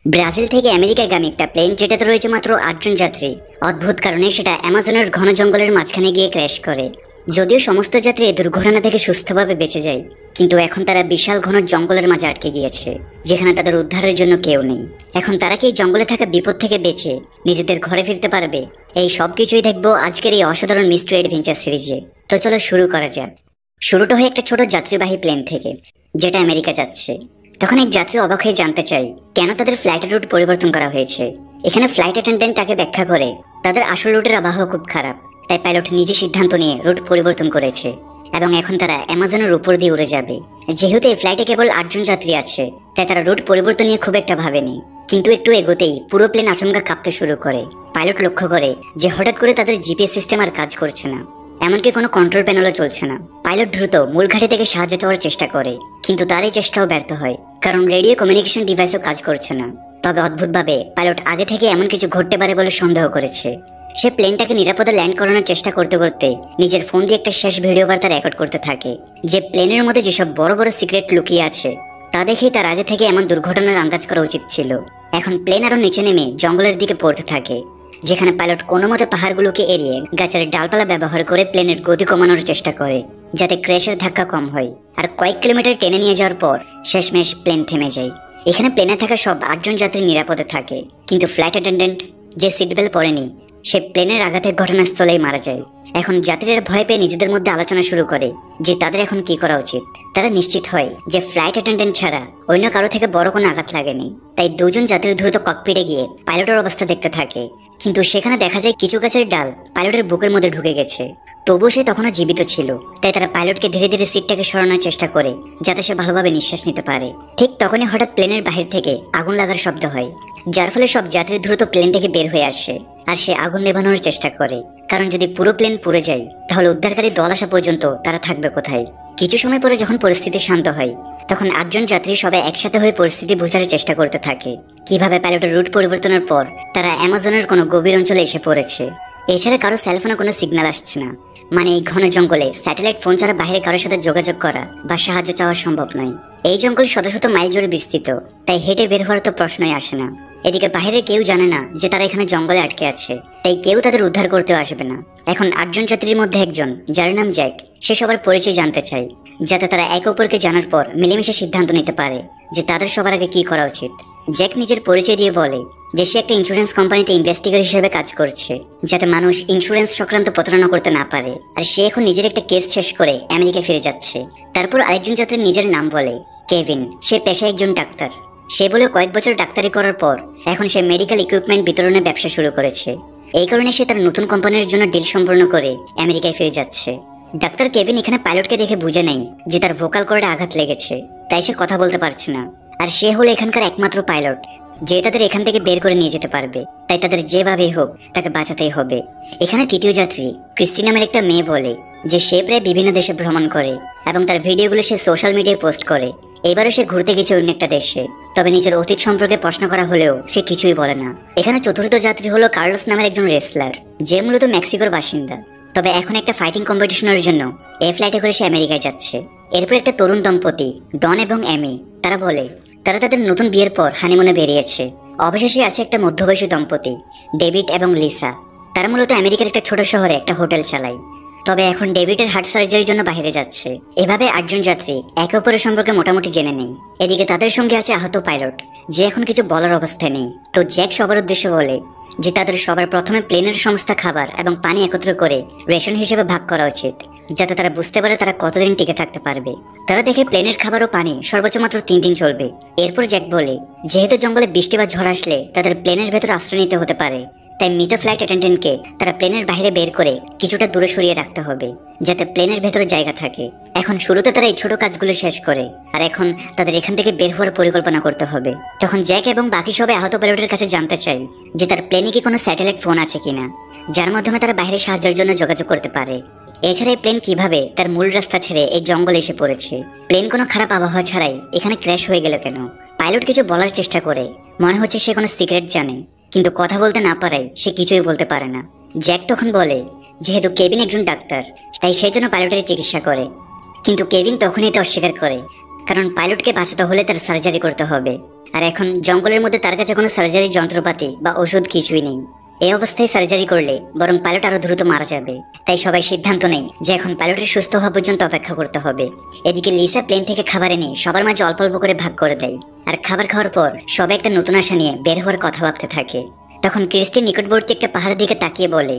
Brazil থেকে আমেরিকাগামী একটা plane যেটাতে রয়েছে মাত্র ৮ জন যাত্রী, অদ্ভুত কারণে সেটা অ্যামাজনের ঘন জঙ্গলের মাঝখানে গিয়ে ক্র্যাশ করে। যদিও সমস্ত যাত্রী এই দুর্ঘটনা থেকে সুস্থভাবে বেঁচে যায়, কিন্তু এখন তারা বিশাল ঘন জঙ্গলের মাঝে আটকে গিয়েছে, যেখানে তাদের উদ্ধারের জন্য কেউ নেই। এখন তারা কি এই জঙ্গলে থাকা বিপদ থেকে বেঁচে নিজেদের ঘরে ফিরতে পারবে? এই সব কিছুই দেখবো আজকের এই অসাধারণ মিস্ট্রি অ্যাডভেঞ্চার সিরিজে। তো চলো শুরু করা যাক। শুরুটা হয় একটা ছোট যাত্রীবাহী প্লেন থেকে, যেটা আমেরিকা যাচ্ছে। তখন এক যাত্রী অবাক হয়ে জানতে চায় কেন তাদের ফ্লাইটের রুট পরিবর্তন করা হয়েছে। এখানে ফ্লাইট অ্যাটেন্ডেন্ট তাকে ব্যাখ্যা করে তাদের আসল রুটের আবহাওয়া খুব খারাপ, তাই পাইলট নিজে সিদ্ধান্ত নিয়ে রুট পরিবর্তন করেছে এবং এখন তারা অ্যামাজনের উপর দিয়ে উড়ে যাবে। যেহেতু এই ফ্লাইটে কেবল ৮ জন যাত্রী আছে, তাই তারা রুট পরিবর্তন নিয়ে খুব একটা ভাবেনি। কিন্তু একটু এগোতেই পুরো প্লেন আচমকা কাঁপতে শুরু করে। পাইলট লক্ষ্য করে যে হঠাৎ করে তাদের জিপিএস সিস্টেম আর কাজ করছে না, এমনকি কোনো কন্ট্রোল প্যানেলও চলছে না। পাইলট দ্রুত মূল ঘাঁটি থেকে সাহায্য চাওয়ার চেষ্টা করে, কিন্তু তার এই চেষ্টাও ব্যর্থ হয়, কারণ রেডিও কমিউনিকেশন ডিভাইসও কাজ করছে না। তবে অদ্ভুতভাবে পাইলট আগে থেকে এমন কিছু ঘটতে পারে বলে সন্দেহ করেছে। সে প্লেনটাকে নিরাপদে ল্যান্ড করানোর চেষ্টা করতে করতে নিজের ফোন দিয়ে একটা শেষ ভিডিও বার্তা রেকর্ড করতে থাকে, যে প্লেনের মধ্যে যেসব বড় বড় সিক্রেট লুকিয়ে আছে তা দেখেই তার আগে থেকে এমন দুর্ঘটনার আন্দাজ করা উচিত ছিল। এখন প্লেন আরো নিচে নেমে জঙ্গলের দিকে পড়তে থাকে, যেখানে পাইলট কোনো মতে পাহাড়গুলোকে এড়িয়ে গাছের ডালপালা ব্যবহার করে প্লেনের গতি কমানোর চেষ্টা করে, যাতে ক্র্যাশের ধাক্কা কম হয়। আর কয়েক কিলোমিটার টেনে নিয়ে যাওয়ার পর শেষমেশ প্লেন থেমে যায়। এখানে প্লেনে থাকা সব ৮ জন যাত্রী নিরাপদে থাকে, কিন্তু ফ্লাইট অ্যাটেন্ডেন্ট যে সিট বেল্ট পরেনি সে প্লেনের আঘাতের ঘটনাস্থলেই মারা যায়। এখন যাত্রীরা ভয় পেয়ে নিজেদের মধ্যে আলোচনা শুরু করে যে তাদের এখন কি করা উচিত। তারা নিশ্চিত হয় যে ফ্লাইট অ্যাটেন্ডেন্ট ছাড়া অন্য কারো থেকে বড় কোনো আঘাত লাগেনি, তাই ২ জন যাত্রী দ্রুত ককপিটে গিয়ে পাইলটের অবস্থা দেখতে থাকে। কিন্তু সেখানে দেখা যায় কিছু গাছের ডাল পাইলটের বুকের মধ্যে ঢুকে গেছে, তবুও সে তখনও জীবিত ছিল। তাই তারা পাইলটকে ধীরে ধীরে সিটটাকে সরানোর চেষ্টা করে, যাতে সে ভালোভাবে নিঃশ্বাস নিতে পারে। ঠিক তখনই হঠাৎ প্লেনের বাহির থেকে আগুন লাগার শব্দ হয়, যার ফলে সব যাত্রী দ্রুত প্লেন থেকে বের হয়ে আসে আর সে আগুন নেভানোর চেষ্টা করে, কারণ যদি পুরো প্লেন পুড়ে যায় তাহলে উদ্ধারকারী দল আসা পর্যন্ত তারা থাকবে কোথায়। কিছু সময় পরে যখন পরিস্থিতি শান্ত হয়, তখন ৮ জন যাত্রী সবাই একসাথে হয়ে পরিস্থিতি বোঝার চেষ্টা করতে থাকে, কিভাবে পাইলটের রুট পরিবর্তনের পর তারা অ্যামাজনের কোনো গভীর অঞ্চলে এসে পড়েছে। এছাড়া কারো সেলফোনে কোনো সিগন্যাল আসছে না, মানে এই ঘন জঙ্গলে স্যাটেলাইট ফোন ছাড়া বাইরে কারোর সাথে যোগাযোগ করা বা সাহায্য চাওয়া সম্ভব নয়। এই জঙ্গল শত শত মাইল জুড়ে বিস্তৃত, তাই হেঁটে বের হওয়ার তো প্রশ্নই আসে না। এদিকে বাইরে কেউ জানে না যে তারা এখানে জঙ্গলে আটকে আছে, তাই কেউ তাদের উদ্ধার করতেও আসবে না। এখন ৮ জন যাত্রীর মধ্যে একজন, যার নাম জ্যাক, সে সবার পরিচয় জানতে চায়, যাতে তারা একে অপরকে জানার পর মিলেমিশে সিদ্ধান্ত নিতে পারে যে তাদের সবার আগে কি করা উচিত। জ্যাক নিজের পরিচয় দিয়ে বলে যে সে একটা ইন্স্যুরেন্স কোম্পানিতে ইনভেস্টিগেটর হিসেবে কাজ করছে, যাতে মানুষ ইন্স্যুরেন্স সংক্রান্ত প্রতারণা করতে না পারে। আর সে এখন নিজের একটা কেস শেষ করে আমেরিকা ফিরে যাচ্ছে। তারপর আরেকজন যাত্রীর নিজের নাম বলে কেভিন, সে পেশায় একজন ডাক্তার। সে বলে কয়েক বছর ডাক্তারি করার পর এখন সে মেডিকেল ইকুইপমেন্ট বিতরণের ব্যবসা শুরু করেছে। এই কারণে সে তার নতুন কোম্পানির জন্য ডিল সম্পূর্ণ করে আমেরিকায় ফিরে যাচ্ছে। ডাক্তার কেভিন এখানে পাইলটকে দেখে বুঝে নেয় যে তার ভোকাল কর্ডে আঘাত লেগেছে, তাই সে কথা বলতে পারছে না। আর সে হলো এখানকার একমাত্র পাইলট যে তাদের এখান থেকে বের করে নিয়ে যেতে পারবে, তাই তাদের যেভাবেই হোক তাকে বাঁচাতেই হবে। এখানে তৃতীয় যাত্রী ক্রিস্টি নামের একটা মেয়ে বলে যে সে প্রায় বিভিন্ন দেশে ভ্রমণ করে এবং তার ভিডিওগুলো সে সোশ্যাল মিডিয়ায় পোস্ট করে। এবারও সে ঘুরতে গেছে অন্য একটা দেশে, তবে নিজের অতীত সম্পর্কে প্রশ্ন করা হলেও সে কিছুই বলে না। এখানে চতুর্থ যাত্রী হলো কার্লোস নামের একজন রেসলার, যে মূলত মেক্সিকোর বাসিন্দা, তবে এখন একটা ফাইটিং কম্পিটিশনের জন্য এই ফ্লাইটে করে সে আমেরিকায় যাচ্ছে। এরপর একটা তরুণ দম্পতি ডন এবং অ্যামি, তারা বলে তারা তাদের নতুন বিয়ের পর হানিমুনে বেরিয়েছে। অবশেষে আছে একটা মধ্যবয়সী দম্পতি ডেভিড এবং লিসা, তারা মূলত আমেরিকার একটা ছোট শহরে একটা হোটেল চালায়, তবে এখন ডেভিডের হার্ট সার্জারির জন্য বাইরে যাচ্ছে। এভাবে ৮ জন যাত্রী একে অপরের সম্পর্কে মোটামুটি জেনে নেই। এদিকে তাদের সঙ্গে আছে আহত পাইলট, যে এখন কিছু বলার অবস্থায় নেই। তো জ্যাক সবার উদ্দেশ্যে বলে যে তাদের সবার প্রথমে প্লেনের সমস্ত খাবার এবং পানি একত্র করে রেশন হিসেবে ভাগ করা উচিত, যাতে তারা বুঝতে পারে তারা কতদিন টিকে থাকতে পারবে। তারা দেখে প্লেনের খাবার ও পানি সর্বোচ্চ মাত্র ৩ দিন চলবে। এরপর জ্যাক বলে যেহেতু জঙ্গলে বৃষ্টি বা ঝড় আসলে তাদের প্লেনের ভেতর আশ্রয় নিতে হতে পারে, তাই মৃত ফ্লাইট অ্যাটেন্ডেন্টকে তারা প্লেনের বাইরে বের করে কিছুটা দূরে সরিয়ে রাখতে হবে, যাতে প্লেনের ভেতরে জায়গা থাকে। এখন শুরুতে তারা এই ছোট কাজগুলো শেষ করে, আর এখন তাদের এখান থেকে বের হওয়ার পরিকল্পনা করতে হবে। তখন জ্যাক এবং বাকি সবাই আহত পাইলটের কাছে জানতে চায় যে তার প্লেনে কি কোনো স্যাটেলাইট ফোন আছে কিনা, যার মাধ্যমে তারা বাইরে সাহায্যের জন্য যোগাযোগ করতে পারে। এছাড়া এই প্লেন কিভাবে তার মূল রাস্তা ছেড়ে এই জঙ্গলে এসে পড়েছে, প্লেন কোনো খারাপ আবহাওয়া ছাড়াই এখানে ক্র্যাশ হয়ে গেল কেন। পাইলট কিছু বলার চেষ্টা করে, মনে হচ্ছে সে কোনো সিক্রেট জানে, কিন্তু কথা বলতে না পারায় সে কিছুই বলতে পারে না। জ্যাক তখন বলে যেহেতু কেভিন একজন ডাক্তার, তাই সেই জন্য পাইলটের চিকিৎসা করে, কিন্তু কেভিন তখনই এতে অস্বীকার করে, কারণ পাইলটকে বাঁচাতে হলে তার সার্জারি করতে হবে। আর এখন জঙ্গলের মধ্যে তার কাছে কোনো সার্জারি যন্ত্রপাতি বা ওষুধ কিছুই নেই। এই অবস্থায় সার্জারি করলে বরং পাইলট আরো দ্রুত মারা যাবে। তাই সবাই সিদ্ধান্ত নেয় যে এখন পাইলটের সুস্থ হওয়া পর্যন্ত অপেক্ষা করতে হবে। এদিকে লিসা প্লেন থেকে খাবার এনে সবার মাঝে অল্প অল্প করে ভাগ করে দেয়। আর খাবার খাওয়ার পর সবাই একটা নতুন আশা নিয়ে বের হওয়ার কথা ভাবতে থাকে। তখন ক্রিস্টির নিকটবর্তী একটা পাহাড়ের দিকে তাকিয়ে বলে,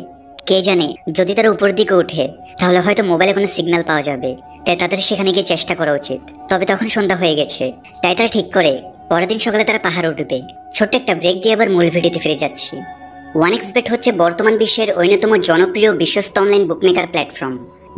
কে জানে যদি তারা উপর দিকে ওঠে তাহলে হয়তো মোবাইলে কোনো সিগন্যাল পাওয়া যাবে। তাই তাদের সেখানে গিয়ে চেষ্টা করা উচিত। তবে তখন সন্ধ্যা হয়ে গেছে। তাই তারা ঠিক করে পরের দিন সকালে তারা পাহাড়ে উঠবে। ছোট্ট একটা ব্রেক দিয়ে আবার মূল ভিডিওতে ফিরে যাচ্ছি। 1xBet হচ্ছে বর্তমান বিশ্বের অন্যতম জনপ্রিয় বিশ্বস্ত অনলাইন বুকমেকার প্ল্যাটফর্ম,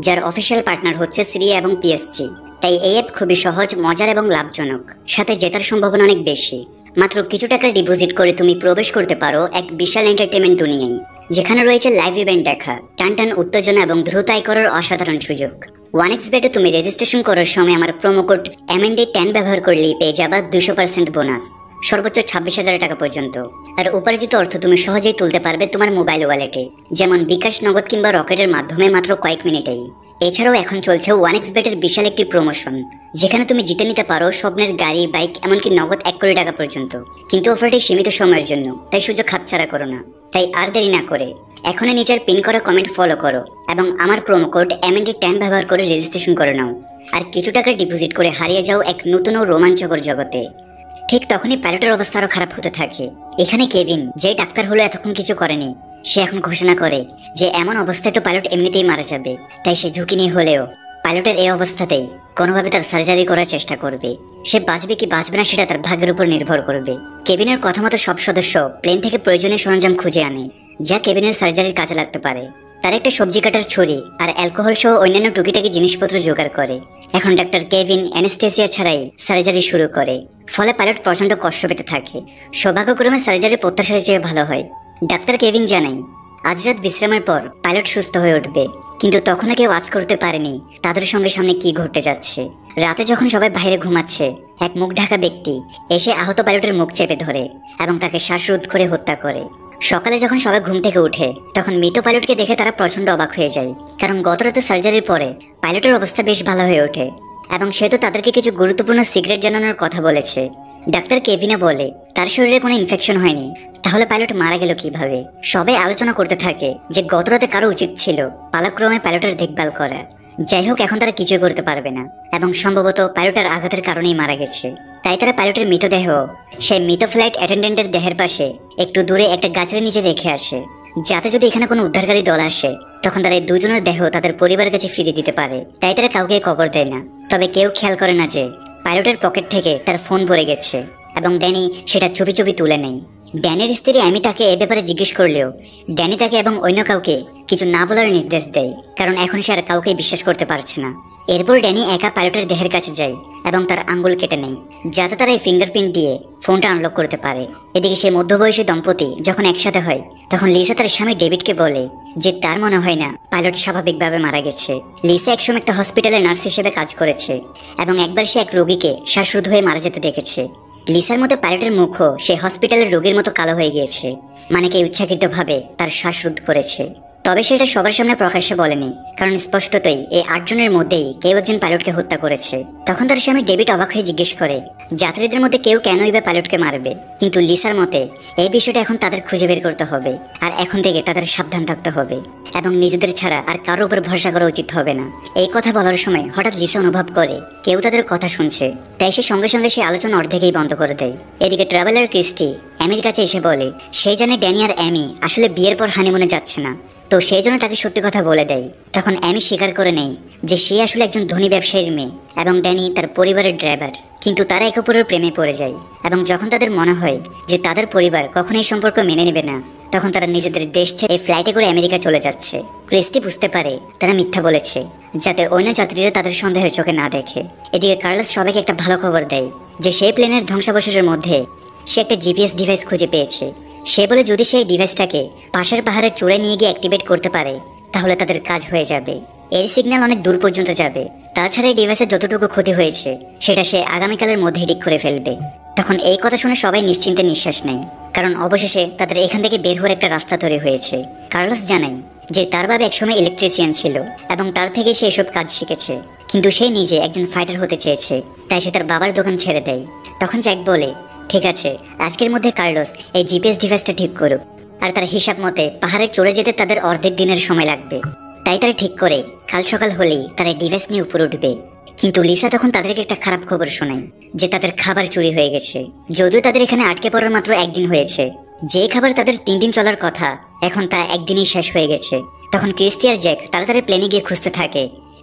যার অফিসিয়াল পার্টনার হচ্ছে সিরিয়া এবং পিএসজি। তাই এই অ্যাপ খুবই সহজ, মজার এবং লাভজনক, সাথে জেতার সম্ভাবনা অনেক বেশি। মাত্র কিছু টাকা ডিপোজিট করে তুমি প্রবেশ করতে পারো এক বিশাল এন্টারটেনমেন্ট দুনিয়ায়, যেখানে রয়েছে লাইভ ইভেন্ট দেখা, টান উত্তেজনা এবং দ্রুত আয় করার অসাধারণ সুযোগ। 1xBet-এ তুমি রেজিস্ট্রেশন করার সময় আমার প্রোমো কোড MND10 ব্যবহার করলেই পেয়ে যাবা 200% বোনাস, সর্বোচ্চ 26,000 টাকা পর্যন্ত। আর উপার্জিত অর্থ তুমি সহজেই তুলতে পারবে তোমার মোবাইল ওয়ালেটে, যেমন বিকাশ, নগদ কিংবা রকেটের মাধ্যমে মাত্র কয়েক মিনিটেই। এছাড়াও এখন চলছে 1xBet-এর বিশাল একটি প্রমোশন, যেখানে তুমি জিতে নিতে পারো স্বপ্নের গাড়ি, বাইক, এমনকি নগদ 1 কোটি টাকা পর্যন্ত। কিন্তু অফারটি সীমিত সময়ের জন্য, তাই সুযোগ হাতছাড়া করো না। তাই আর দেরি না করে এখনই নিজের পিন করা কমেন্ট ফলো করো এবং আমার প্রোমো কোড MND10 ব্যবহার করে রেজিস্ট্রেশন করে নাও। আর কিছু টাকা ডিপোজিট করে হারিয়ে যাও এক নতুন ও রোমাঞ্চকর জগতে। ঠিক তখনই পাইলটের অবস্থা আরো খারাপ হতে থাকে। এখানে কেভিন, যে ডাক্তার হলো এতক্ষণ কিছু করেনি, সে এখন ঘোষণা করে যে এমন অবস্থায় তো পাইলট এমনিতেই মারা যাবে। তাই সে ঝুঁকি নিয়ে হলেও পাইলটের এই অবস্থাতেই কোনোভাবে তার সার্জারি করার চেষ্টা করবে। সে বাঁচবে কি বাঁচবে না সেটা তার ভাগ্যের উপর নির্ভর করবে। কেভিনের কথা মতো সব সদস্য প্লেন থেকে প্রয়োজনীয় সরঞ্জাম খুঁজে আনে, যা কেভিনের সার্জারির কাজে লাগতে পারে। তার একটা সবজি কাটার ছুরি আর অ্যালকোহল সহ অন্যান্য টুকিটাকি জিনিসপত্র জোগাড় করে। এখন ডাক্তার কেভিন অ্যানেস্থেসিয়া ছাড়াই সার্জারি শুরু করে। ফলে পাইলট প্রচন্ড কষ্ট পেতে থাকে। সৌভাগ্যক্রমে সার্জারি প্রত্যাশার চেয়ে ভালো হয়। ডাক্তার কেভিন জানায় আজ রাত বিশ্রামের পর পাইলট সুস্থ হয়ে উঠবে। কিন্তু তখনও কেউ আজ করতে পারেনি তাদের সঙ্গে সামনে কি ঘটতে যাচ্ছে। রাতে যখন সবাই বাইরে ঘুমাচ্ছে, এক মুখ ঢাকা ব্যক্তি এসে আহত পাইলটের মুখ চেপে ধরে এবং তাকে শ্বাসরোধ করে হত্যা করে। সকালে যখন সবাই ঘুম থেকে উঠে, তখন মৃত পাইলটকে দেখে তারা প্রচন্ড অবাক হয়ে যায়, কারণ গত রাতে সার্জারির পরে পাইলটের অবস্থা বেশ ভালো হয়ে ওঠে এবং সে তো তাদেরকে কিছু গুরুত্বপূর্ণ সিক্রেট জানানোর কথা বলেছে। ডাক্তার কেভিনে বলে তার শরীরে কোনো ইনফেকশন হয়নি, তাহলে পাইলট মারা গেল কিভাবে। সবাই আলোচনা করতে থাকে যে গত রাতে কারো উচিত ছিল পালাক্রমে পাইলটের দেখভাল করা। যাই হোক, এখন তারা কিছুই করতে পারবে না এবং সম্ভবত পাইলটের আঘাতের কারণেই মারা গেছে। তাই তারা পাইলটের মৃতদেহ সেই মৃত ফ্লাইট অ্যাটেন্ডেন্টের দেহের পাশে একটু দূরে একটা গাছের নিচে রেখে আসে, যাতে যদি এখানে কোনো উদ্ধারকারী দল আসে তখন তারা এই দুজনের দেহ তাদের পরিবারের কাছে ফিরিয়ে দিতে পারে। তাই তারা কাউকে কবর দেয় না। তবে কেউ খেয়াল করে না যে পাইলটের পকেট থেকে তার ফোন পড়ে গেছে এবং ড্যানি সেটা ছবি তুলে নেয়। ড্যানির স্ত্রী অ্যামি তাকে এ ব্যাপারে জিজ্ঞেস করলেও ড্যানি তাকে এবং অন্য কাউকে কিছু না বলার নির্দেশ দেয়, কারণ এখন সে আর কাউকে বিশ্বাস করতে পারছে না। এরপর ড্যানি একা পাইলটের দেহের কাছে যায় এবং তার আঙ্গুল কেটে নেয়, যাতে তারা এই ফিঙ্গারপ্রিন্ট দিয়ে ফোনটা আনলক করতে পারে। এদিকে সে মধ্যবয়সী দম্পতি যখন একসাথে হয়, তখন লিসা তার স্বামী ডেভিডকে বলে যে তার মনে হয় না পাইলট স্বাভাবিকভাবে মারা গেছে। লিসা একসময় একটা হসপিটালে নার্স হিসেবে কাজ করেছে এবং একবার সে এক রোগীকে শ্বাসরোধ হয়ে মারা যেতে দেখেছে। লিসার মতে পাইলটের মুখও সে হসপিটালের রোগীর মতো কালো হয়ে গিয়েছে, মানে কে ইচ্ছাকৃতভাবে তার শ্বাসরোধ করেছে। তবে সেটা সবার সামনে প্রকাশ্যে বলেনি, কারণ স্পষ্টতই এই 8 জনের মধ্যেই কেউ একজন পাইলটকে হত্যা করেছে। তখন তার স্বামী ডেভিড অবাক হয়ে জিজ্ঞেস করে যাত্রীদের মধ্যে কেউ কেনই বা পাইলটকে মারবে। কিন্তু লিসার মতে এই বিষয়টা এখন তাদের খুঁজে বের করতে হবে, আর এখন থেকে তাদের সাবধান থাকতে হবে এবং নিজেদের ছাড়া আর কারোর উপর ভরসা করা উচিত হবে না। এই কথা বলার সময় হঠাৎ লিসা অনুভব করে কেউ তাদের কথা শুনছে। তাই সে সঙ্গে সঙ্গে সেই আলোচনা অর্ধেকেই বন্ধ করে দেয়। এদিকে ট্রাভেলার ক্রিস্টি অ্যামির কাছে এসে বলে সেই জানে ড্যানি আর অ্যামি আসলে বিয়ের পর হানিমুনে যাচ্ছে না, তো সেই জন্য তাকে সত্যি কথা বলে দেয়। তখন অ্যামি স্বীকার করে নেয় যে সে আসলে একজন ধনী ব্যবসায়ীর মেয়ে এবং ড্যানি তার পরিবারের ড্রাইভার। কিন্তু তারা একে অপরের প্রেমে পড়ে যায় এবং যখন তাদের মনে হয় যে তাদের পরিবার কখনো এই সম্পর্ক মেনে নেবে না, তখন তারা নিজেদের দেশ ছেড়ে এই ফ্লাইটে করে আমেরিকা চলে যাচ্ছে। ক্রিস্টি বুঝতে পারে তারা মিথ্যা বলেছে, যাতে অন্য যাত্রীরা তাদের সন্দেহের চোখে না দেখে। এদিকে কার্লোস সবাইকে একটা ভালো খবর দেয় যে সেই প্লেনের ধ্বংসাবশেষের মধ্যে সে একটা জিপিএস ডিভাইস খুঁজে পেয়েছে। সে বলে যদি সেই ডিভাইসটাকে পাশের পাহাড়ের চূড়ায় নিয়ে গিয়ে অ্যাক্টিভেট করতে পারে তাহলে তাদের কাজ হয়ে যাবে। এর সিগন্যাল অনেক দূর পর্যন্ত যাবে। তাছাড়া এই ডিভাইসের যতটুকু ক্ষতি হয়েছে সেটা সে আগামীকালের মধ্যে ঠিক করে ফেলবে। তখন এই কথা শুনে সবাই নিশ্চিন্তে নিঃশ্বাস নেয়, কারণ অবশেষে তাদের এখান থেকে বের হওয়ার একটা রাস্তা তৈরি হয়েছে। কার্লোস জানায় যে তার বাবা একসময় ইলেকট্রিশিয়ান ছিল এবং তার থেকে সে এসব কাজ শিখেছে, কিন্তু সে নিজে একজন ফাইটার হতে চেয়েছে, তাই সে তার বাবার দোকান ছেড়ে দেয়। তখন জ্যাক বলে ঠিক আছে, আজকের মধ্যে কার্লোস এই জিপিএস ডিভাইসটা ঠিক করুক, আর তার হিসাব মতে পাহাড়ে চড়ে যেতে তাদের অর্ধেক দিনের সময় লাগবে। তাই তারা ঠিক করে কাল সকাল হলেই তারা ডিভাইস নিয়ে উপরে উঠবে। কিন্তু লিসা তখন তাদেরকে একটা খারাপ খবর শোনায় যে তাদের খাবার চুরি হয়ে গেছে। যদিও তাদের এখানে আটকে পড়ার মাত্র একদিন হয়েছে, যে খাবার তাদের 3 দিন চলার কথা এখন তা একদিনেই শেষ হয়ে গেছে। তখন ক্রিস্টি আর জ্যাক তাড়াতাড়ি প্লেনে গিয়ে খুঁজতে থাকে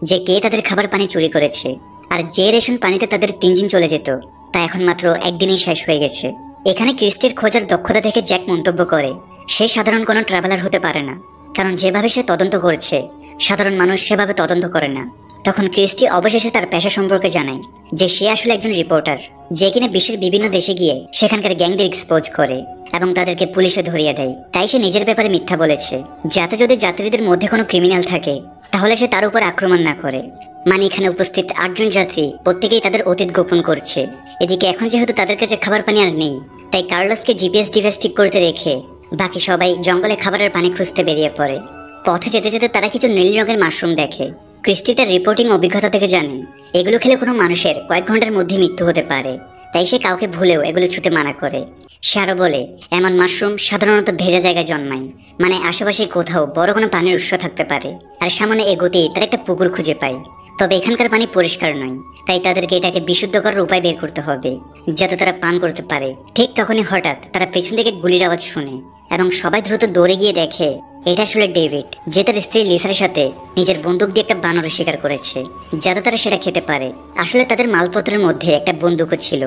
যে কে তাদের খাবার পানি চুরি করেছে। আর যে রেশন পানিতে তাদের 3 দিন চলে যেত তা এখন মাত্র একদিনেই শেষ হয়ে গেছে। এখানে ক্রিস্টির খোঁজার দক্ষতা দেখে জ্যাক মন্তব্য করে সে সাধারণ কোনো ট্রাভেলার হতে পারে না, কারণ যেভাবে সে তদন্ত করছে সাধারণ মানুষ সেভাবে তদন্ত করে না। তখন ক্রিস্টি অবশেষে তার পেশা সম্পর্কে জানায় যে সে আসলে একজন রিপোর্টার, যে কিনা বিশ্বের বিভিন্ন দেশে গিয়ে সেখানকার গ্যাংদের এক্সপোজ করে এবং তাদেরকে পুলিশে ধরিয়ে দেয়। তাই সে নিজের ব্যাপারে মিথ্যা বলেছে, যাতে যদি যাত্রীদের মধ্যে কোনো ক্রিমিনাল থাকে তাহলে সে তার উপর আক্রমণ না করে। মানে এখানে উপস্থিত 8 জন যাত্রী প্রত্যেকেই তাদের অতীত গোপন করছে। এদিকে এখন যেহেতু তাদের কাছে খাবার পানি আর নেই, তাই কার্লোসকে জিপিএস ডিভাইস ঠিক করতে রেখে বাকি সবাই জঙ্গলে খাবারের পানি খুঁজতে বেরিয়ে পড়ে। পথে যেতে যেতে তারা কিছু নীল রঙের মাশরুম দেখে। ক্রিস্টি তার রিপোর্টিং অভিজ্ঞতা থেকে জানে এগুলো খেলে কোনো মানুষের কয়েক ঘন্টার মধ্যে মৃত্যু হতে পারে, তাই সে কাউকে ভুলেও এগুলো ছুঁতে মানা করে। সে আরো বলে এমন মাশরুম সাধারণত ভেজা জায়গায় জন্মায়, মানে আশেপাশে কোথাও বড় কোনো পানির উৎস থাকতে পারে। আর সামনে এগোতেই তারা একটা পুকুর খুঁজে পায়, তবে এখানকার পানি পরিষ্কার নয়, তাই তাদেরকে এটাকে বিশুদ্ধ করার উপায় বের করতে হবে যাতে তারা পান করতে পারে। ঠিক তখনই হঠাৎ তারা পেছন থেকে গুলির আওয়াজ শুনে এবং সবাই দ্রুত দৌড়ে গিয়ে দেখে এটা আসলে ডেভিড, যে তার স্ত্রী লিসার সাথে নিজের বন্দুক দিয়ে একটা বানর শিকার করেছে যাতে তারা সেটা খেতে পারে। আসলে তাদের মালপত্রের মধ্যে একটা বন্দুকও ছিল,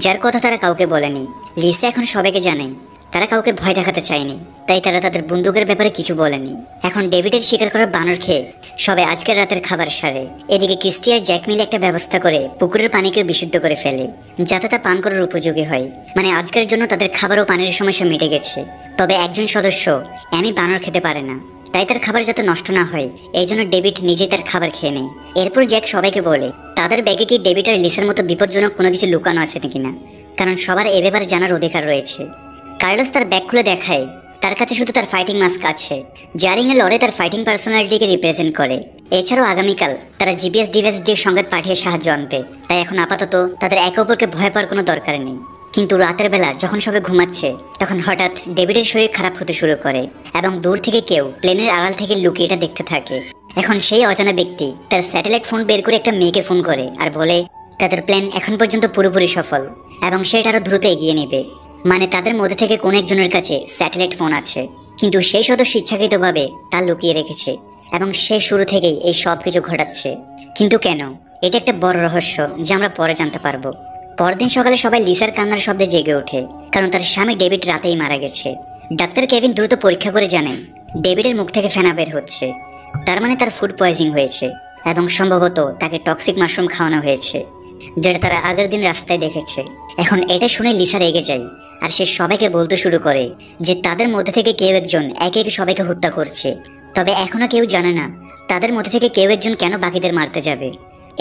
যার কথা তারা কাউকে বলেনি। লিসা এখন সবাইকে জানায় তারা কাউকে ভয় দেখাতে চায়নি, তাই তারা তাদের বন্দুকের ব্যাপারে কিছু বলেনি। এখন ডেভিডের শিকার করা বানর খেয়ে সবাই আজকের রাতের খাবার সারে। এদিকে ক্রিস্টি আর জ্যাক মিলে একটা ব্যবস্থা করে পুকুরের পানিকে বিশুদ্ধ করে ফেলে যাতে তা পান করার উপযোগী হয়। মানে আজকের জন্য তাদের খাবার ও পানির সমস্যা মিটে গেছে। তবে একজন সদস্য অ্যামি বানর খেতে পারে না, তাই তার খাবার যাতে নষ্ট না হয় এই জন্য ডেভিড নিজেই তার খাবার খেয়ে নেয়। এরপর জ্যাক সবাইকে বলে তাদের ব্যাগে কি ডেভিড আর লিসার মতো বিপজ্জনক কোনো কিছু লুকানো আছে কিনা, কারণ সবার এ ব্যাপারে জানার অধিকার রয়েছে। কার্লোস তার ব্যাগ খুলে দেখায় তার কাছে শুধু তার ফাইটিং মাস্ক আছে, যা রিংয়ে লড়ে তার ফাইটিং পার্সোনালিটিকে রিপ্রেজেন্ট করে। এছাড়াও আগামীকাল তারা জিপিএস ডিভাইস দিয়ে সংবাদ পাঠিয়ে সাহায্য আনবে, তাই এখন আপাতত তাদের একে অপরকে ভয় পাওয়ার কোনো দরকার নেই। কিন্তু রাতের বেলা যখন সবাই ঘুমাচ্ছে তখন হঠাৎ ডেভিডের শরীর খারাপ হতে শুরু করে এবং দূর থেকে কেউ প্লেনের আড়াল থেকে লুকিয়ে এটা দেখতে থাকে। এখন সেই অজানা ব্যক্তি তার স্যাটেলাইট ফোন বের করে একটা মেয়েকে ফোন করে আর বলে তাদের প্ল্যান এখন পর্যন্ত পুরোপুরি সফল এবং সেটা আরো দ্রুত এগিয়ে নেবে। মানে তাদের মধ্যে থেকে কোন একজনের কাছে স্যাটেলাইট ফোন আছে, কিন্তু সেই সদস্য ইচ্ছাকৃতভাবে তা লুকিয়ে রেখেছে এবং সে শুরু থেকেই এই সব কিছু ঘটাচ্ছে। কিন্তু কেন, এটা একটা বড় রহস্য যা আমরা পরে জানতে পারবো। পরদিন সকালে সবাই লিসার কান্নার শব্দে জেগে ওঠে, কারণ তার স্বামী ডেভিড রাতেই মারা গেছে। ডাক্তার কেভিন দ্রুত পরীক্ষা করে জানেন ডেভিডের মুখ থেকে ফেনা বের হচ্ছে, তার মানে তার ফুড পয়জিং হয়েছে এবং সম্ভবত তাকে টক্সিক মাশরুম খাওয়ানো হয়েছে, যেটা তারা আগের দিন রাস্তায় দেখেছে। এখন এটা শুনে লিসা রেগে যায় আর সে সবাইকে বলতে শুরু করে যে তাদের মধ্যে থেকে কেউ একজন একে একে সবাইকে হত্যা করছে। তবে এখনো কেউ জানে না তাদের মধ্যে থেকে কেউ একজন কেন বাকিদের মারতে যাবে।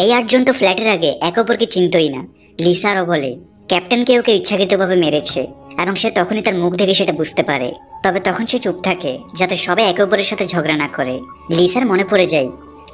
এই 8 জন তো ফ্ল্যাটের আগে একে অপরকে চিনতই না। লিসা আরও বলে ক্যাপ্টেন কেউকে ইচ্ছাকৃতভাবে মেরেছে এবং সে তখনই তার মুখ দেখে সেটা বুঝতে পারে, তবে তখন সে চুপ থাকে যাতে সবাই একে অপরের সাথে ঝগড়া না করে। লিসার মনে পড়ে যায়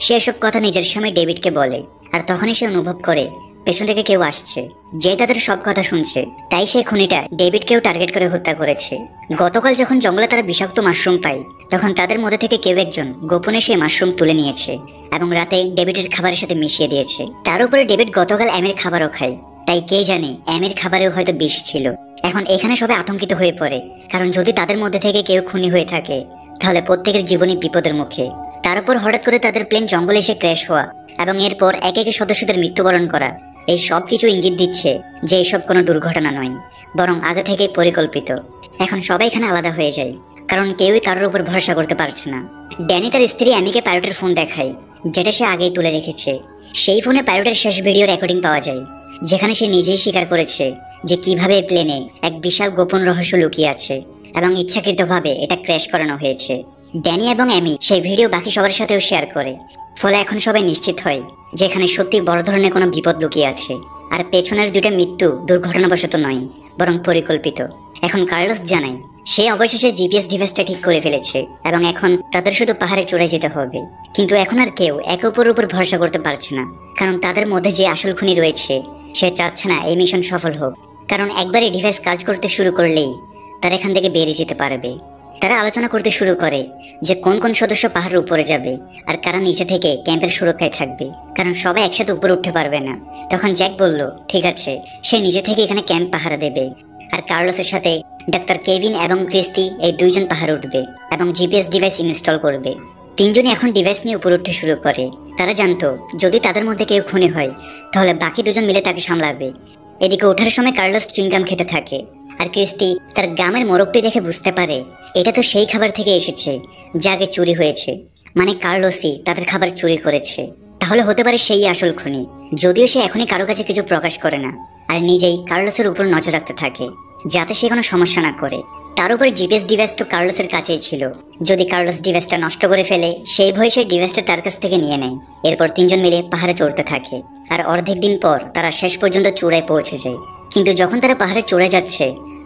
সে এসব কথা নিজের স্বামী ডেভিডকে বলে, আর তখনই সে অনুভব করে পেছন থেকে কেউ আসছে যে তাদের সব কথা শুনছে। তাই সেই খুনিটা ডেভিডকেও টার্গেট করে হত্যা করেছে। গতকাল যখন জঙ্গলে তারা বিষাক্ত মাশরুম পায় তখন তাদের মধ্যে থেকে কেউ একজন গোপনে সেই মাশরুম তুলে নিয়েছে এবং রাতে ডেভিডের খাবারের সাথে মিশিয়ে দিয়েছে। তার উপরে ডেভিড গতকাল অ্যামির খাবারও খায়, তাই কে জানে অ্যামির খাবারেও হয়তো বিষ ছিল। এখন এখানে সবাই আতঙ্কিত হয়ে পড়ে, কারণ যদি তাদের মধ্যে থেকে কেউ খুনি হয়ে থাকে তাহলে প্রত্যেকের জীবনই বিপদের মুখে। তার উপর হঠাৎ করে তাদের প্লেন জঙ্গলে এসে ক্র্যাশ হওয়া এবং এরপর একে একে সদস্যদের মৃত্যুবরণ করা, এই সব কিছু ইঙ্গিত দিচ্ছে যে এসব কোনো দুর্ঘটনা নয়, বরং আগে থেকেই পরিকল্পিত। এখন সবাই এখানে আলাদা হয়ে যায়, কারণ কেউই কারোর উপর ভরসা করতে পারছে না। ড্যানি তার স্ত্রী অ্যামিকে পাইলটের ফোন দেখায়, যেটা সে আগেই তুলে রেখেছে। সেই ফোনে পাইলটের শেষ ভিডিও রেকর্ডিং পাওয়া যায়, যেখানে সে নিজেই স্বীকার করেছে যে কিভাবে প্লেনে এক বিশাল গোপন রহস্য লুকিয়ে আছে এবং ইচ্ছাকৃতভাবে এটা ক্র্যাশ করানো হয়েছে। ড্যানি এবং অ্যামি সেই ভিডিও বাকি সবার সাথেও শেয়ার করে, ফলে এখন সবাই নিশ্চিত হয় যে এখানে সত্যি বড় ধরনের কোনো বিপদ লুকিয়ে আছে, আর পেছনের দুটো মৃত্যু দুর্ঘটনাবশত নয় বরং পরিকল্পিত। এখন কার্লোস জানায় সে অবশেষে জিপিএস ডিভাইসটা ঠিক করে ফেলেছে এবং এখন তাদের শুধু পাহাড়ে চড়ে যেতে হবে। কিন্তু এখন আর কেউ একে অপরের উপর ভরসা করতে পারছে না, কারণ তাদের মধ্যে যে আসল খুনি রয়েছে সে চাচ্ছে না এই মিশন সফল হোক। কারণ একবারে ডিভাইস কাজ করতে শুরু করলেই তারা এখান থেকে বেরিয়ে যেতে পারবে। তারা আলোচনা করতে শুরু করে যে কোন কোন সদস্য পাহাড়ের উপরে যাবে আর কারা নিচে থেকে ক্যাম্পের সুরক্ষায় থাকবে, কারণ সবাই একসাথে উপরে উঠতে পারবে না। তখন জ্যাক বলল ঠিক আছে, সে নিজে থেকে এখানে ক্যাম্প পাহারা দেবে, আর কার্লোসের সাথে ডাক্তার কেভিন এবং ক্রিস্টি এই দুইজন পাহাড়ে উঠবে এবং জিপিএস ডিভাইস ইনস্টল করবে। তিনজনই এখন ডিভাইস নিয়ে উপরে উঠতে শুরু করে। তারা জানতো যদি তাদের মধ্যে কেউ খুনি হয় তাহলে বাকি দুজন মিলে তাকে সামলাবে। এদিকে ওঠার সময় কার্লোস চুইংগাম খেতে থাকে, আর ক্রিস্টি তার গ্রামের মোরগটি দেখে বুঝতে পারে এটা তো সেই খাবার থেকে এসেছে যা আগে চুরি হয়েছে, মানে কার্লোসই তাদের খাবার চুরি করেছে। তাহলে হতে পারে সেই আসল খুনি, যদিও সে এখনই কারো কাছে কিছু প্রকাশ করে না আর নিজেই কার্লোসের উপর নজর রাখতে থাকে যাতে সে কোনো সমস্যা না করে। তার উপরে জিপিএস ডিভাইসটা কার্লোসের কাছেই ছিল, যদি কার্লোস ডিভাইসটা নষ্ট করে ফেলে সেই ভয়ে সে ডিভাইসটা তার কাছ থেকে নিয়ে নেয়। এরপর তিনজন মিলে পাহাড়ে চড়তে থাকে, আর অর্ধেক দিন পর তারা শেষ পর্যন্ত চূড়ায় পৌঁছে যায়। কিন্তু যখন তারা পাহাড়ে চড়ে যাচ্ছে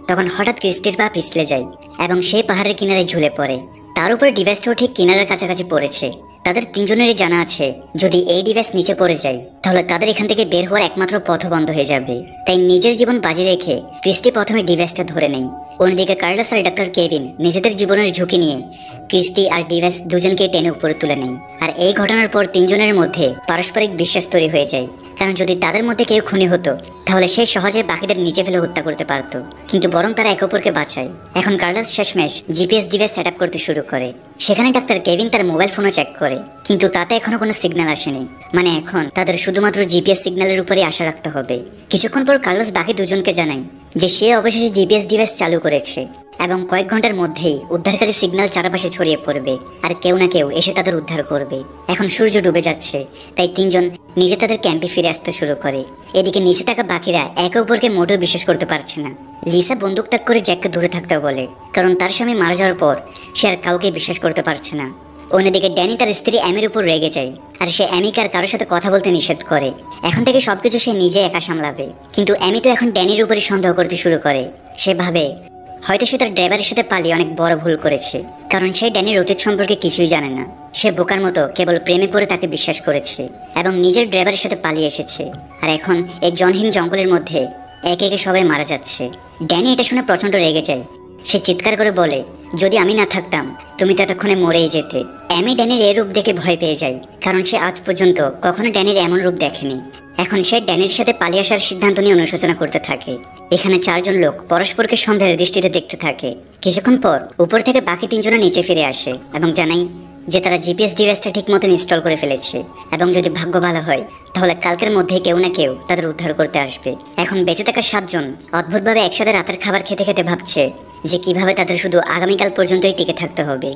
তখন হঠাৎ ক্রিস্টির পা পিছলে যায় এবং সে পাহাড়ের কিনারে ঝুলে পড়ে। তার উপরে ডিভাইসটাও ঠিক কিনারের কাছাকাছি পড়েছে। তাদের তিনজনেরই জানা আছে যদি এই ডিভাইস নিচে পড়ে যায় তাহলে তাদের এখান থেকে বের হওয়ার একমাত্র পথ বন্ধ হয়ে যাবে। তাই নিজের জীবন বাজি রেখে ক্রিস্টি প্রথমে ডিভাইসটা ধরে নেয়। অন্যদিকে কার্লোস আর ডাক্তার কেভিন নিজেদের জীবনের ঝুঁকি নিয়ে ক্রিস্টি আর ডিভাইস দুজনকে টেনে উপরে তুলে নেয়। আর এই ঘটনার পর তিনজনের মধ্যে পারস্পরিক বিশ্বাস তৈরি হয়ে যায়, কারণ যদি তাদের মধ্যে কেউ খুনি হতো তাহলে সে সহজে বাকিদের নিচে ফেলে হত্যা করতে পারত, কিন্তু বরং তারা একে অপরকে বাঁচায়। এখন কার্লোস শেষমেশ জিপিএস ডিভাইস সেট আপ করতে শুরু করে। সেখানে ডাক্তার কেভিন তার মোবাইল ফোনও চেক করে, কিন্তু তাতে এখনো কোনো সিগন্যাল আসেনি। মানে এখন তাদের শুধুমাত্র জিপিএস সিগন্যালের উপরে আশা রাখতে হবে। কিছুক্ষণ পর কার্লোস বাকি দুজনকে জানায় যে সে অবশেষে জিপিএস ডিভাইস চালু করেছে এবং কয়েক ঘন্টার মধ্যেই উদ্ধারকারী সিগন্যাল চারপাশে ছড়িয়ে পড়বে আর কেউ না কেউ এসে তাদের উদ্ধার করবে। এখন সূর্য ডুবে যাচ্ছে, তাই তিনজন নিজে তাদের ক্যাম্পে ফিরে আসতে শুরু করে। এদিকে নিচে থাকা বাকিরা একে অপরকে মোটেও বিশ্বাস করতে পারছে না। লিসা বন্দুক তাক করে জ্যাককে দূরে থাকতে বলে, কারণ তার স্বামী মারা যাওয়ার পর সে আর কাউকে বিশ্বাস করতে পারছে না। অন্যদিকে ড্যানি তার স্ত্রী অ্যামির উপর রেগে যায়, আর সে অ্যামিকে আর কারোর সাথে কথা বলতে নিষেধ করে। এখন থেকে সবকিছু সে নিজে একা সামলাবে। কিন্তু অ্যামি তো এখন ড্যানির উপরে সন্দেহ করতে শুরু করে। সে ভাবে হয়তো সে তার ড্রাইভারের সাথে পালিয়ে অনেক বড় ভুল করেছে, কারণ সে ড্যানির অতীত সম্পর্কে কিছুই জানে না। সে বোকার মতো কেবল প্রেমে পড়ে তাকে বিশ্বাস করেছে এবং নিজের ড্রাইভারের সাথে পালিয়ে এসেছে। আর এখন এই জনহীন জঙ্গলের মধ্যে একে একে সবাই মারা যাচ্ছে। ড্যানি এটা শুনে প্রচন্ড রেগে যায়। সে চিৎকার করে বলে, যদি আমি না থাকতাম তুমি তো এতক্ষণে মরেই যেতে। অ্যামি ড্যানির এই রূপ দেখে ভয় পেয়ে যায়, কারণ সে আজ পর্যন্ত কখনো ড্যানির এমন রূপ দেখেনি। এখন সে ড্যানির সাথে পালিয়ে আসার সিদ্ধান্ত নিয়ে অনুশোচনা করতে থাকে। এখানে চারজন লোক পরস্পরকে সন্দেহের দৃষ্টিতে দেখতে থাকে। কিছুক্ষণ পর উপর থেকে বাকি তিনজনে নিচে ফিরে আসে এবং জানাই যে তারা জিপিএস ডিভাইসটা ঠিক মতন ইনস্টল করে ফেলেছে এবং যদি ভাগ্য ভালো হয় তাহলে কালকের মধ্যে কেউ না কেউ তাদের উদ্ধার করতে আসবে। এখন বেঁচে থাকা সাতজন অদ্ভুতভাবে একসাথে রাতের খাবার খেতে খেতে ভাবছে যে কিভাবে তাদের শুধু আগামীকাল পর্যন্তই টিকে থাকতে হবে।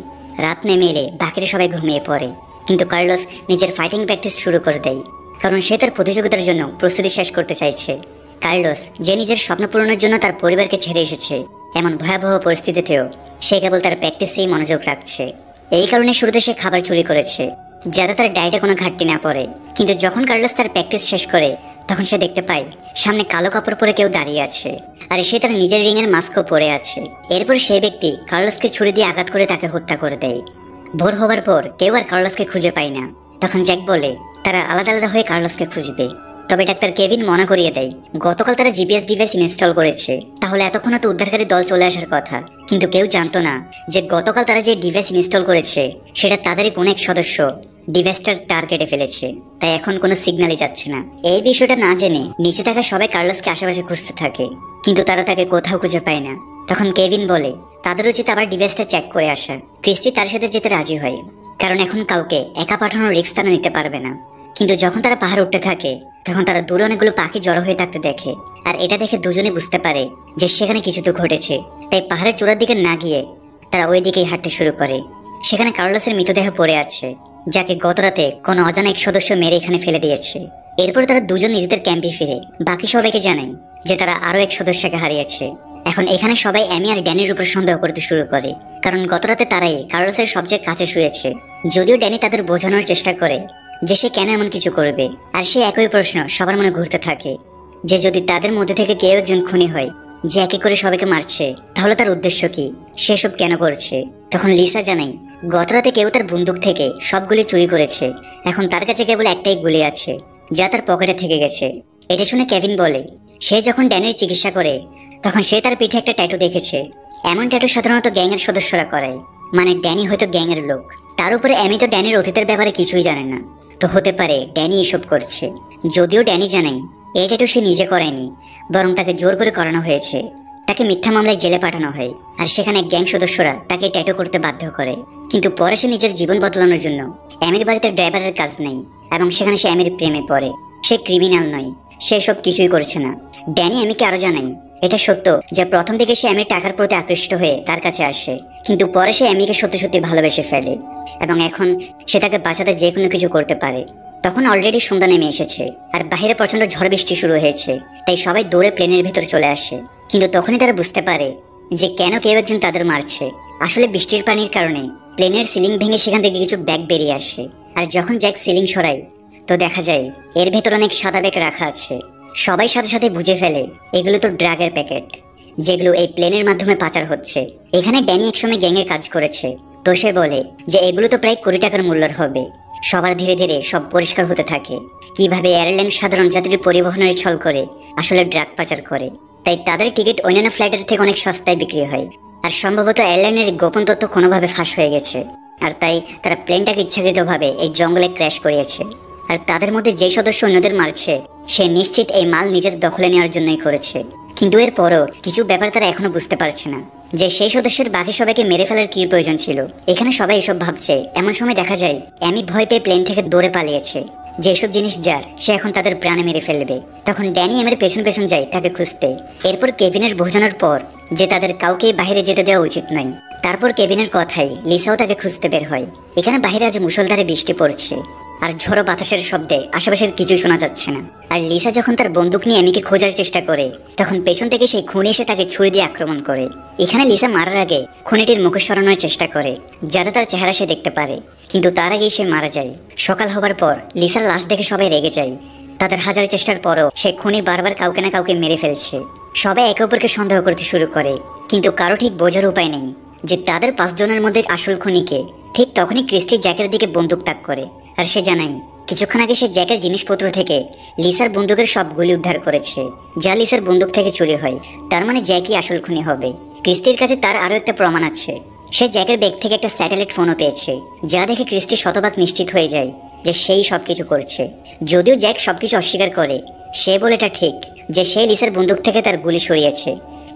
রাত নেমে এলে বাকিরা সবাই ঘুমিয়ে পড়ে, কিন্তু কার্লোস নিজের ফাইটিং প্র্যাকটিস শুরু করে দেয়, কারণ সে তার প্রতিযোগিতার জন্য প্রস্তুতি শেষ করতে চাইছে। কার্লোস যে নিজের স্বপ্ন পূরণের জন্য তার পরিবারকে ছেড়ে এসেছে, এমন ভয়াবহ পরিস্থিতিতেও সে কেবল তার প্র্যাকটিসেই মনোযোগ রাখছে। এই কারণে শুরুতে সে খাবার চুরি করেছে যাতে তার ডায়েটে কোনো ঘাটতি না পড়ে। কিন্তু যখন কার্লোস তার প্র্যাকটিস শেষ করে তখন সে দেখতে পায় সামনে কালো কাপড় পরে কেউ দাঁড়িয়ে আছে, আর সে তার নিজের রিংয়ের মাস্কও পরে আছে। এরপর সেই ব্যক্তি কার্লোসকে ছুরি দিয়ে আঘাত করে তাকে হত্যা করে দেয়। ভোর হবার পর কেউ আর কার্লোসকে খুঁজে পায় না। তখন জ্যাক বলে তারা আলাদা আলাদা হয়ে কার্লোসকে খুঁজবে। তবে ডাক্তার কেভিন মনে করিয়ে দেয় গতকাল তারা জিপিএস ডিভাইস ইনস্টল করেছে, তাহলে এতক্ষণ তো উদ্ধারকারী দল চলে আসার কথা। কিন্তু কেউ জানতো না যে গতকাল তারা যে ডিভাইস ইনস্টল করেছে সেটা তাদেরই কোনো এক সদস্য ডিভাইসটার তার কেটে ফেলেছে, তাই এখন কোনো সিগন্যালই যাচ্ছে না। এই বিষয়টা না জেনে নিচে থাকা সবাই কার্লোসকে আশেপাশে খুঁজতে থাকে, কিন্তু তারা তাকে কোথাও খুঁজে পায় না। তখন কেভিন বলে তাদের উচিত আবার ডিভাইসটা চেক করে আসা। ক্রিস্টি তার সাথে যেতে রাজি হয়, কারণ এখন কাউকে একা পাঠানোর রিস্ক তারা নিতে পারবে না। কিন্তু যখন তারা পাহাড় উঠতে থাকে তখন তারা দূরে অনেকগুলো পাখি জড়ো হয়ে থাকতে দেখে, আর এটা দেখে দুজনে বুঝতে পারে যে সেখানে কিছু তো ঘটেছে। তাই পাহাড়ের চূড়ার দিকে না গিয়ে তারা ওই দিকেই হাঁটতে শুরু করে। সেখানে কার্লোসের মৃতদেহ পড়ে আছে, যাকে গতরাতে কোনো অজানা এক সদস্য মেরে এখানে ফেলে দিয়েছে। এরপর তারা দুজন নিজেদের ক্যাম্পে ফিরে বাকি সবাইকে জানায় যে তারা আরো এক সদস্যকে হারিয়েছে। এখন এখানে সবাই অ্যামি আর ড্যানির উপর সন্দেহ করতে শুরু করে, কারণ গতরাতে তারাই কার্লোসের সবচেয়ে কাছে শুয়েছে। যদিও ড্যানি তাদের বোঝানোর চেষ্টা করে যে সে কেন এমন কিছু করবে, আর সে একই প্রশ্ন সবার মনে ঘুরতে থাকে যে যদি তাদের মধ্যে থেকে কেউ একজন খুনি হয় যে একে করে সবাইকে মারছে তাহলে তার উদ্দেশ্য কি, সেসব কেন করছে। তখন লিসা জানায় গতরাতে কেউ তার বন্দুক থেকে সবগুলি চুরি করেছে, এখন তার কাছে কেবল একটাই গুলি আছে যা তার পকেটে থেকে গেছে। এটা শুনে কেভিন বলে সে যখন ড্যানির চিকিৎসা করে তখন সে তার পিঠে একটা ট্যাটু দেখেছে। এমন ট্যাটু সাধারণত গ্যাংয়ের সদস্যরা করে, মানে ড্যানি হয়তো গ্যাংয়ের লোক। তার উপরে এমি তো ড্যানির অতীতের ব্যাপারে কিছুই জানে না, তো হতে পারে ড্যানি এসব করছে। যদিও ড্যানি জানাই এই ট্যাটু সে নিজে করেনি, বরং তাকে জোর করে করানো হয়েছে। তাকে মিথ্যা মামলায় জেলে পাঠানো হয়, আর সেখানে গ্যাং সদস্যরা তাকে ট্যাটু করতে বাধ্য করে। কিন্তু পরে সে নিজের জীবন বদলানোর জন্য এমির বাড়িতে ড্রাইভারের কাজ নেই, এবং সেখানে সে এমির প্রেমে পড়ে। সে ক্রিমিনাল নয়, সে সব কিছুই করছে না। ড্যানি এমিকে আরো জানাই এটা সত্য যে প্রথম দিকে সে এমির টাকার প্রতি আকৃষ্ট হয়ে তার কাছে আসে, কিন্তু পরে সে এমিকে সত্যি সত্যি ভালোবেসে ফেলে, এবং এখন সে তাকে বাঁচাতে যে কোনো কিছু করতে পারে। তখন অলরেডি সন্ধ্যা নেমে এসেছে, আর বাইরে প্রচন্ড ঝড় বৃষ্টি শুরু হয়েছে, তাই সবাই দৌড়ে প্লেনের ভেতর চলে আসে। কিন্তু তখনই তারা বুঝতে পারে যে কেন কেউ একজন তাদের মারছে। আসলে বৃষ্টির পানির কারণে প্লেনের সিলিং ভেঙে সেখান থেকে কিছু ব্যাগ বেরিয়ে আসে, আর যখন জ্যাক সিলিং সরায় তো দেখা যায় এর ভেতর অনেক সাদা ব্যাগ রাখা আছে। সবাই সাথে সাথে বুঝে ফেলে এগুলো তো ড্রাগের প্যাকেট, যেগুলো এই প্লেনের মাধ্যমে পাচার হচ্ছে। এখানে ড্যানি একসময় গ্যাংয়ে কাজ করেছে, তো সে বলে যে এগুলো তো প্রায় কোটি টাকার মূল্যের হবে। সবার ধীরে ধীরে সব পরিষ্কার হতে থাকে কিভাবে এয়ারলাইন সাধারণ যাত্রী পরিবহনের ছল করে আসলে ড্রাগ পাচার করে। তাই তাদের টিকিট অন্যান্য ফ্লাইটের থেকে অনেক সস্তায় বিক্রি হয়, আর সম্ভবত এয়ারলাইনের গোপন তথ্য কোনোভাবে ফাঁস হয়ে গেছে, আর তাই তারা প্লেনটাকে ইচ্ছাকৃতভাবে এই জঙ্গলে ক্র্যাশ করিয়েছে। আর তাদের মধ্যে যেই সদস্য অন্যদের মারছে সে নিশ্চিত এই মাল নিজের দখলে নেওয়ার জন্যই করেছে। কিন্তু এরপরও কিছু ব্যাপার তারা এখনো বুঝতে পারছে না যে সেই সদস্যের বাকি সবাইকে মেরে ফেলার কি প্রয়োজন ছিল। এখানে সবাই এসব ভাবছে, এমন সময় দেখা যায় এমি ভয় পেয়ে প্লেন থেকে দৌড়ে পালিয়েছে। যেসব জিনিস যার সে এখন তাদের প্রাণে মেরে ফেলবে। তখন ড্যানি এমের পেছন পেছন যায় তাকে খুঁজতে। এরপর কেভিনের বোঝানোর পর যে তাদের কাউকেই বাইরে যেতে দেওয়া উচিত নয়, তারপর কেভিনের কথাই লিসাও তাকে খুঁজতে বের হয়। এখানে বাইরে আজ মুষলধারে বৃষ্টি পড়ছে, আর ঝড়ো বাতাসের শব্দে আশেপাশের কিছু শোনা যাচ্ছে না। আর লিসা যখন তার বন্দুক নিয়ে এমিকে খোঁজার চেষ্টা করে তখন পেছন থেকে সেই খুনি এসে তাকে ছুরি দিয়ে আক্রমণ করে। এখানে লিসা মারার আগে খুনিটির মুখে সরানোর চেষ্টা করে যাতে তার চেহারা সে দেখতে পারে, কিন্তু তার আগেই সে মারা যায়। সকাল হবার পর লিসার লাশ দেখে সবাই রেগে যায়। তাদের হাজার চেষ্টার পরও সে খুনি বারবার কাউকে না কাউকে মেরে ফেলছে। সবাই একে অপরকে সন্দেহ করতে শুরু করে, কিন্তু কারো ঠিক বোঝার উপায় নেই যে তাদের 5 জনের মধ্যে আসল খুনিকে। ঠিক তখনই ক্রিস্টি জ্যাকের দিকে বন্দুক তাক করে, আর সে জানায় কিছুক্ষণ আগে সে জ্যাকের জিনিসপত্র থেকে লিসার বন্দুকের সব গুলি উদ্ধার করেছে, যা লিসার বন্দুক থেকে চুরি হয়। তার মানে জ্যাকই আসল খুনি হবে। ক্রিস্টির কাছে তার আরো একটা প্রমাণ আছে। সে জ্যাকের ব্যাগ থেকে একটা স্যাটেলাইট ফোনও পেয়েছে, যা দেখে ক্রিস্টি শতভাগ নিশ্চিত হয়ে যায় যে সেই সবকিছু করছে। যদিও জ্যাক সবকিছু অস্বীকার করে, সে বলে এটা ঠিক যে সে লিসার বন্দুক থেকে তার গুলি সরিয়েছে,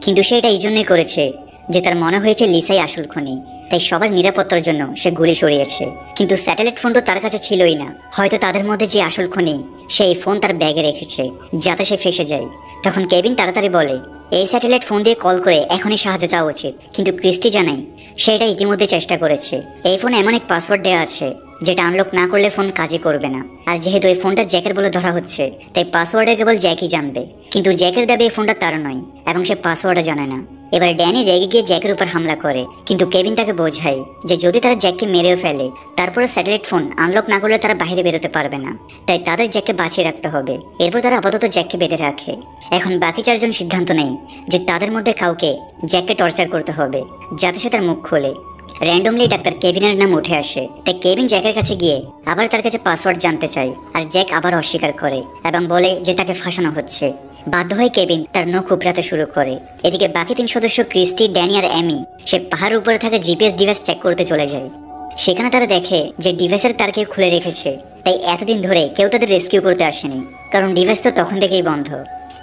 কিন্তু সে এটা এই জন্যই করেছে যে তার মনে হয়েছে লিসাই আসল খুনি, তাই সবার নিরাপত্তার জন্য সে গুলি সরিয়েছে। কিন্তু স্যাটেলাইট ফোন তো তার কাছে ছিলই না। হয়তো তাদের মধ্যে যে আসল খুনি সেই ফোন তার ব্যাগে রেখেছে যাতে সে ফেসে যায়। তখন কেভিন তাড়াতাড়ি বলে এই স্যাটেলাইট ফোন দিয়ে কল করে এখনই সাহায্য চাওয়া উচিত, কিন্তু ক্রিস্টি জানায় সে এটা ইতিমধ্যে চেষ্টা করেছে। এই ফোনে এমন এক পাসওয়ার্ড দেওয়া আছে যেটা আনলক না করলে ফোন কাজই করবে না। আর যেহেতু এই ফোনটা জ্যাকের বলে ধরা হচ্ছে, তাই পাসওয়ার্ডে কেবল জ্যাকই জানবে। কিন্তু জ্যাকের দাবি এই ফোনটা তার নয়, এবং সে পাসওয়ার্ডও জানে না। এবার ড্যানি রেগে গিয়ে জ্যাকের উপর হামলা করে, কিন্তু কেভিন তাকে বোঝায় যে যদি তারা জ্যাককে মেরেও ফেলে তারপরে স্যাটেলাইট ফোন আনলক না করলে তারা বাইরে বেরোতে পারবে না, তাই তাদের জ্যাককে বাঁচিয়ে রাখতে হবে। এরপর তারা আপাতত জ্যাককে বেঁধে রাখে। এখন বাকি 4 জন সিদ্ধান্ত নেয় যে তাদের মধ্যে কাউকে জ্যাককে টর্চার করতে হবে যাতে সে তার মুখ খোলে। র্যান্ডমলি ডাক্তার কেভিনের নাম উঠে আসে, তাই কেভিন জ্যাকের কাছে গিয়ে আবার তার কাছে পাসওয়ার্ড জানতে চায়, আর জ্যাক আবার অস্বীকার করে এবং বলে যে তাকে ফাঁসানো হচ্ছে। বাধ্য হয়ে কেভিন তার নখ উপড়াতে শুরু করে। এদিকে বাকি 3 সদস্য ক্রিস্টি, ড্যানি আর এমি সে পাহাড়ের উপরে থাকা জিপিএস ডিভাইস চেক করতে চলে যায়। সেখানে তারা দেখে যে ডিভাইসের তার কেউ খুলে রেখেছে, তাই এতদিন ধরে কেউ তাদের রেস্কিউ করতে আসেনি, কারণ ডিভাইস তো তখন থেকেই বন্ধ।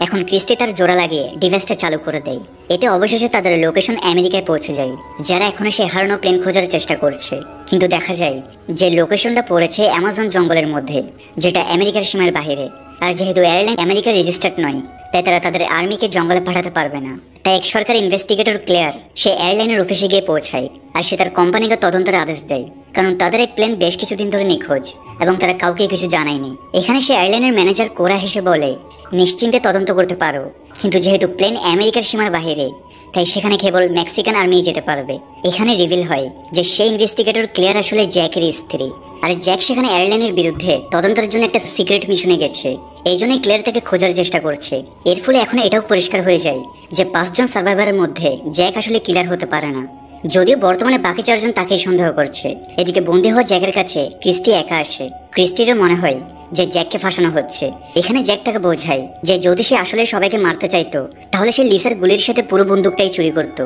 এখন ক্রিস্টি তার জোড়া লাগিয়ে ডিভাইসটা চালু করে দেয়। এতে অবশেষে তাদের লোকেশন আমেরিকায় পৌঁছে যায়, যারা এখনো সে হারানো প্লেন খোঁজার চেষ্টা করছে। কিন্তু দেখা যায় যে লোকেশনটা পড়েছে অ্যামাজন জঙ্গলের মধ্যে, যেটা আমেরিকার সীমার বাইরে। আর যেহেতু এয়ারলাইন আমেরিকার রেজিস্টার্ড নয়, তাই তারা তাদের আর্মিকে জঙ্গলে পাঠাতে পারবে না। তাই এক সরকারি ইনভেস্টিগেটর ক্লেয়ার সে এয়ারলাইনের অফিসে গিয়ে পৌঁছায়, আর সে তার কোম্পানিকে তদন্তের আদেশ দেয়, কারণ তাদের এক প্লেন বেশ কিছুদিন ধরে নিখোঁজ এবং তারা কাউকে কিছু জানায়নি। এখানে সে এয়ারলাইনের ম্যানেজার কোরা হেসে বলে নিশ্চিন্তে তদন্ত করতে পারো, কিন্তু যেহেতু প্লেন আমেরিকার সীমার বাইরে, তাই সেখানে কেবল মেক্সিকান আর্মি যেতে পারবে। এখানে রিভিল হয় যে সেই ইনভেস্টিগেটর ক্লেয়ার আসলে জ্যাকের স্ত্রী, আর জ্যাক সেখানে এয়ারলাইনের বিরুদ্ধে তদন্তের জন্য একটা সিক্রেট মিশনে গেছে। এই জন্যই ক্লেয়ার তাকে খোঁজার চেষ্টা করছে। এর ফলে এখন এটাও পরিষ্কার হয়ে যায় যে 5 জন সার্ভাইভারের মধ্যে জ্যাক আসলে কিলার হতে পারে না, যদিও বর্তমানে বাকি 4 জন তাকেই সন্দেহ করছে। এদিকে বন্দী হওয়া জ্যাকের কাছে ক্রিস্টি একা আসে। ক্রিস্টিরও মনে হয় যে জ্যাককে ফাঁসানো হচ্ছে। এখানে জ্যাক তাকে বোঝায় যে যদি সে আসলে সবাইকে মারতে চাইতো তাহলে সে লিসার গুলির সাথে পুরো বন্দুকটাই চুরি করত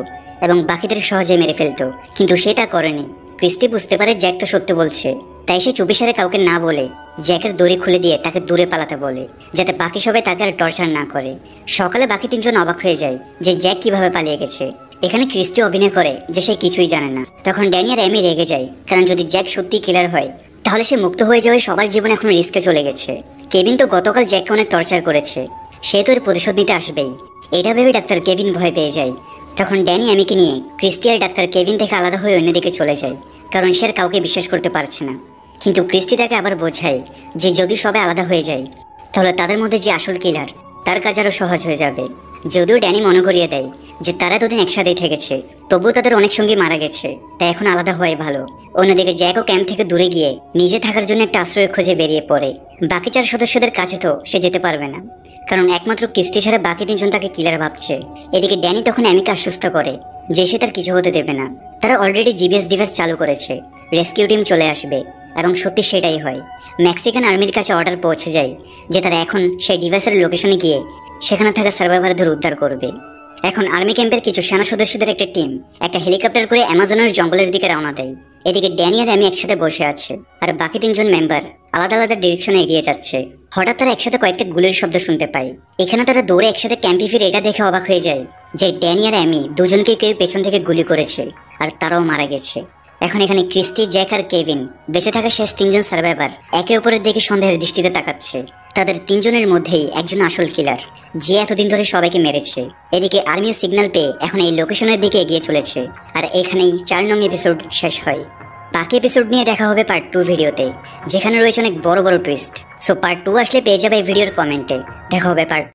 এবং বাকিদের সহজে মেরে ফেলতো, কিন্তু সে তা করেনি। ক্রিস্টি বুঝতে পারে জ্যাক তো সত্যি বলছে, তাই সে চুপিসারে কাউকে না বলে জ্যাকের দড়ি খুলে দিয়ে তাকে দূরে পালাতে বলে, যাতে বাকি সবাই তাকে আর টর্চার না করে। সকালে বাকি তিনজন অবাক হয়ে যায় যে জ্যাক কিভাবে পালিয়ে গেছে। এখানে ক্রিস্টি অভিনয় করে যে সে কিছুই জানে না। তখন ড্যানি আর অ্যামি রেগে যায়, কারণ যদি জ্যাক সত্যি কিলার হয় তাহলে সে মুক্ত হয়ে যাওয়ায় সবার জীবন এখন রিস্কে চলে গেছে। কেভিন তো গতকাল জ্যাককে অনেক টর্চার করেছে, সে তো এর প্রতিশোধ নিতে আসবেই। এটা ভেবে ডাক্তার কেভিন ভয় পেয়ে যায়। তখন ড্যানি অ্যামিকে নিয়ে ক্রিস্টি আর ডাক্তার কেভিন থেকে আলাদা হয়ে অন্যদিকে চলে যায়, কারণ সে আর কাউকে বিশ্বাস করতে পারছে না। কিন্তু ক্রিস্টি তাকে আবার বোঝায় যে যদি সবাই আলাদা হয়ে যায় তাহলে তাদের মধ্যে যে আসল কিলার তার কাজ আরও সহজ হয়ে যাবে। যদিও ড্যানি মনে করিয়ে দেয় যে তারা দুদিন একসাথেই থেকেছে, তবুও তাদের অনেক সঙ্গী মারা গেছে, তাই এখন আলাদা হওয়াই ভালো। অন্যদিকে জ্যাকও ক্যাম্প থেকে দূরে গিয়ে নিজে থাকার জন্য একটা আশ্রয়ের খোঁজে বেরিয়ে পড়ে। বাকি 4 সদস্যদের কাছে তো সে যেতে পারবে না, কারণ একমাত্র ক্রিস্টি ছাড়া বাকি 3 জন তাকে কিলার ভাবছে। এদিকে ড্যানি তখন অ্যামিকে আশ্বস্ত করে যে সে তার কিছু হতে দেবে না। তারা অলরেডি জিপিএস ডিভাইস চালু করেছে, রেস্কিউ টিম চলে আসবে, এবং সত্যি সেটাই হয়। মেক্সিকান আর্মির কাছে অর্ডার পৌঁছে যায় যে তারা এখন সেই ডিভাইসের লোকেশনে গিয়ে সেখানে থাকা সার্ভাইভারদের উদ্ধার করবে। এখন আর্মি ক্যাম্পের কিছু সেনা সদস্যদের একটা টিম একটা হেলিকপ্টার করে অ্যামাজনের জঙ্গলের দিকে রওনা দেয়। এদিকে ড্যানি আর অ্যামি একসাথে বসে আছে, আর বাকি 3 জন মেম্বার আলাদা আলাদা ডিরেকশনে এগিয়ে যাচ্ছে। হঠাৎ তারা একসাথে কয়েকটা গুলির শব্দ শুনতে পায়। এখানে তারা দৌড়ে একসাথে ক্যাম্পে ফিরে এটা দেখে অবাক হয়ে যায় যে ড্যানি আর অ্যামি দুজনকে কেউ পেছন থেকে গুলি করেছে, আর তারাও মারা গেছে। এখন এখানে ক্রিস্টি, জ্যাক আর কেভিন বেঁচে থাকা শেষ 3 জন সার্ভাইভার একে অপরের দিকে সন্দেহের দৃষ্টিতে তাকাচ্ছে। তাদের 3 জনের মধ্যেই একজন আসল কিলার, যে এতদিন ধরে সবাইকে মেরেছে। এদিকে আর্মিও সিগন্যাল পেয়ে এখন এই লোকেশনের দিকে এগিয়ে চলেছে, আর এখানেই 4 নং এপিসোড শেষ হয়। বাকি এপিসোড নিয়ে দেখা হবে পার্ট 2 ভিডিওতে, যেখানে রয়েছে অনেক বড় বড় টুইস্ট। সো পার্ট 2 আসলে পেয়ে যাবে এই ভিডিওর কমেন্টে। দেখা হবে পার্ট